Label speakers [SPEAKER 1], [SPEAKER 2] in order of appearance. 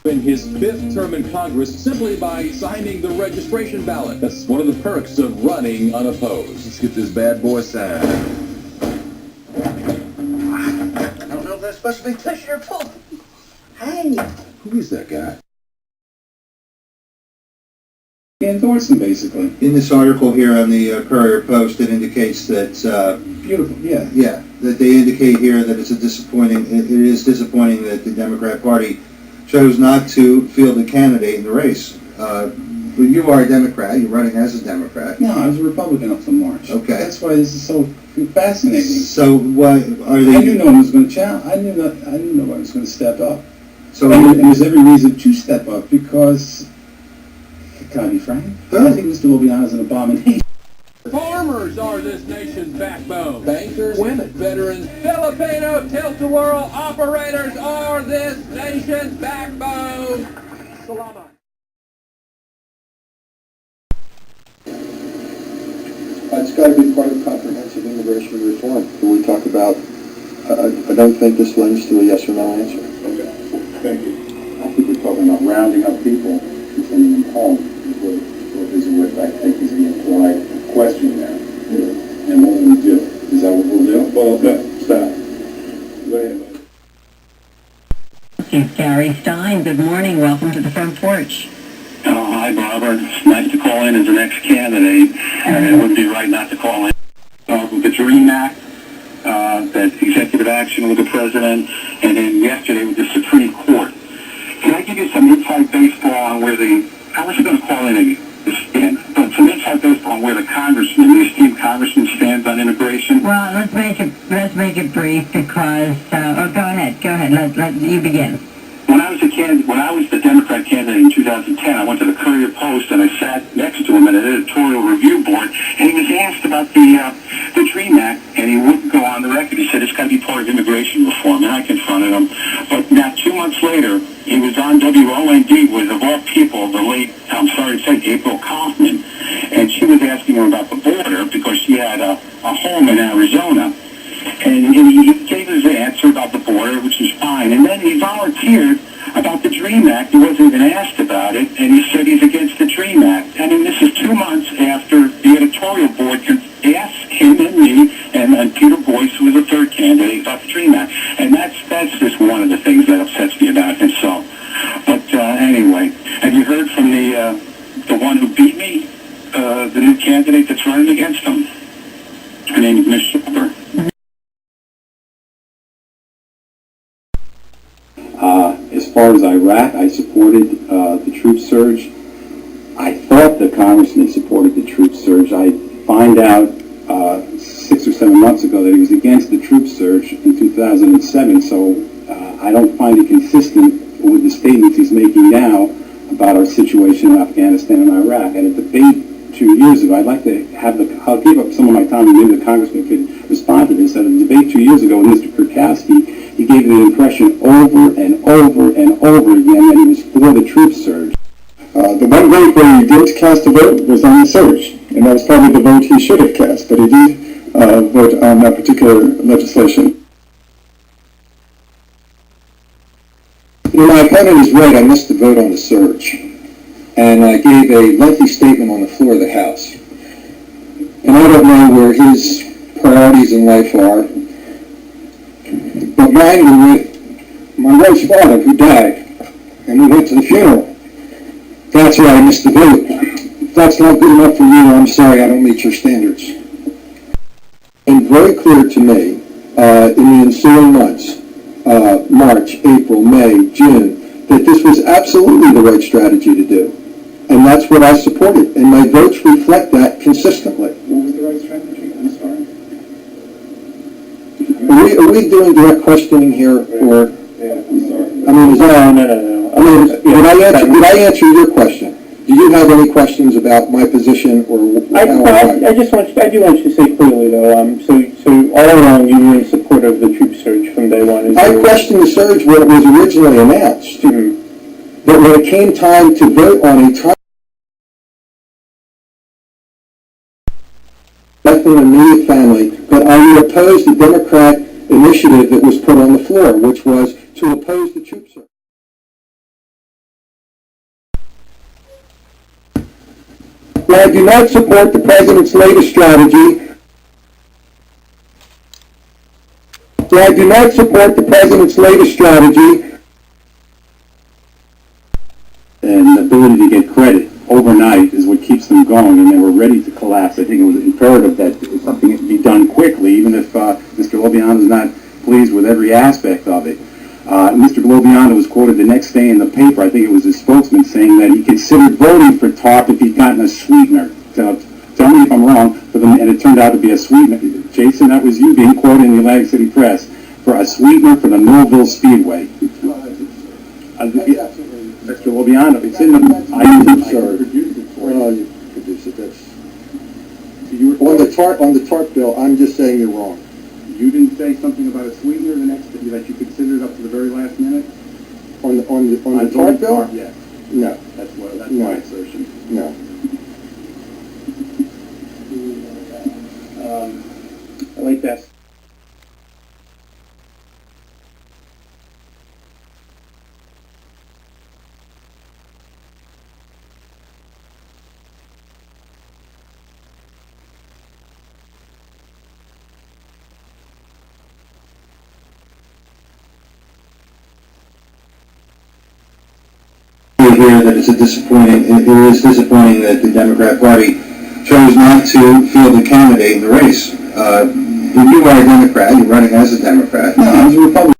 [SPEAKER 1] in his 5th term in Congress simply by signing the registration ballot. That's one of the perks of running unopposed. Let's get this bad boy signed.
[SPEAKER 2] I don't know if that's supposed to be pushing or pulling. Hey.
[SPEAKER 1] Who is that guy?
[SPEAKER 3] Endorse him, basically.
[SPEAKER 2] In this article here on the Courier Post, it indicates that
[SPEAKER 3] Beautiful, yeah.
[SPEAKER 2] yeah, that they indicate here that it's a disappointing. It is disappointing that the Democrat Party chose not to field a candidate in the race. But you are a Democrat. You're running as a Democrat.
[SPEAKER 3] No, I was a Republican up to March.
[SPEAKER 2] Okay.
[SPEAKER 3] That's why this is so fascinating.
[SPEAKER 2] So why are they?
[SPEAKER 3] I knew no one was going to challenge. I knew nobody was going to step up.
[SPEAKER 2] So
[SPEAKER 3] And there's every reason to step up because, can I be frank? I think Mr. LoBiondo is an abomination.
[SPEAKER 1] Farmers are this nation's backbone. Bankers, women, veterans, Filipino tilt-a-whirl operators are this nation's backbone. Salamat.
[SPEAKER 4] It's got to be part of comprehensive immigration reform that we talk about. I don't think this lends to a yes or no answer.
[SPEAKER 3] Okay, thank you. I think we're talking about rounding up people and sending them home. Is what I think is the implied question there. Yeah. And what will we do? Is that what we'll do? Well, no, stop. Go ahead.
[SPEAKER 5] This is Gary Stein. Good morning. Welcome to the front porch.
[SPEAKER 6] Oh, hi, Barbara. It's nice to call in as an ex-candidate, and it would be right not to call in. The DREAM Act, that executive action with the president, and then yesterday with the Supreme Court. Can I give you some inside baseball on where I wasn't going to call in but some inside baseball on where the esteemed congressman stands on immigration?
[SPEAKER 5] Well, let's make it brief because, go ahead, let you begin.
[SPEAKER 6] When I was the Democrat candidate in 2010, I went to the Courier Post and I sat next to him at an editorial review board, and he was asked about the DREAM Act, and he wouldn't go on the record. He said it's got to be part of immigration reform, and I confronted him. But now 2 months later, he was on WOND with, of all people, the late, I'm sorry to say, April Kaufman, and she was asking him about the border because she had a home in Arizona. And he gave his answer about the border, which was fine. And then he volunteered about the DREAM Act. He wasn't even asked about it, and he said he's against the DREAM Act. I mean, this is 2 months after the editorial board asked him and me and Peter Boyce, who was the third candidate, about the DREAM Act. And that's just one of the things that upsets me about him. So, but anyway, have you heard from the one who beat me, the new candidate that's running against him? Her name is Miss Schubert.
[SPEAKER 3] As far as Iraq, I supported the troop surge. I thought the congressman supported the troop surge. I find out 6 or 7 months ago that he was against the troop surge in 2007, so I don't find it consistent with the statements he's making now about our situation in Afghanistan and Iraq. At a debate 2 years ago, I'd like to have I'll give up some of my time and maybe the congressman could respond to this. At a debate 2 years ago with Mr. Kurkowski, he gave the impression over and over and over again that he was for the troop surge. The one vote where he didn't cast a vote was on the surge, and that was probably the vote he should have cast, but he did vote on that particular legislation.
[SPEAKER 4] You know, my opponent is right. I missed the vote on the surge. And I gave a lengthy statement on the floor of the House. And I don't know where his priorities in life are, but mine were with my wife's father, who died, and we went to the funeral. That's why I missed the vote. If that's not good enough for you, I'm sorry, I don't meet your standards. And very clear to me, in the ensuing months, March, April, May, June, that this was absolutely the right strategy to do. And that's what I supported, and my votes reflect that consistently.
[SPEAKER 3] What was the right strategy? I'm sorry.
[SPEAKER 4] Are we doing direct questioning here, or?
[SPEAKER 3] Yeah, I'm sorry.
[SPEAKER 4] I mean, is that?
[SPEAKER 3] No.
[SPEAKER 4] I mean, did I answer your question? Do you have any questions about my position or how
[SPEAKER 7] I do want you to say clearly though. So all along you were in support of the troop surge from day one.
[SPEAKER 4] I questioned the surge when it was originally announced.
[SPEAKER 7] Mm-hmm.
[SPEAKER 4] But when it came time to vote on a time from the immediate family, but I would oppose the Democrat initiative that was put on the floor, which was to oppose the troop surge. While I do not support the president's latest strategy,
[SPEAKER 3] and the ability to get credit overnight is what keeps them going, and they were ready to collapse. I think it was imperative that something be done quickly, even if Mr. LoBiondo is not pleased with every aspect of it. Mr. LoBiondo was quoted the next day in the paper, I think it was his spokesman, saying that he considered voting for TARP if he'd gotten a sweetener. So, tell me if I'm wrong, and it turned out to be a sweetener. Jason, that was you being quoted in the Atlantic City Press for a sweetener for the Millville Speedway. Mr. LoBiondo, it's in the... I produced it for you.
[SPEAKER 4] Well, you produce it, that's...
[SPEAKER 3] You were
[SPEAKER 4] On the TARP bill, I'm just saying you're wrong.
[SPEAKER 3] You didn't say something about a sweetener the next day that you considered up to the very last minute?
[SPEAKER 4] On the TARP bill?
[SPEAKER 3] Yes.
[SPEAKER 4] No,
[SPEAKER 3] That's
[SPEAKER 4] No.
[SPEAKER 3] my assertion.
[SPEAKER 4] no.
[SPEAKER 3] I like that.
[SPEAKER 2] Here that it is disappointing that the Democrat Party chose not to field a candidate in the race. You are a Democrat, you're running as a Democrat.
[SPEAKER 3] No, I was a Republican.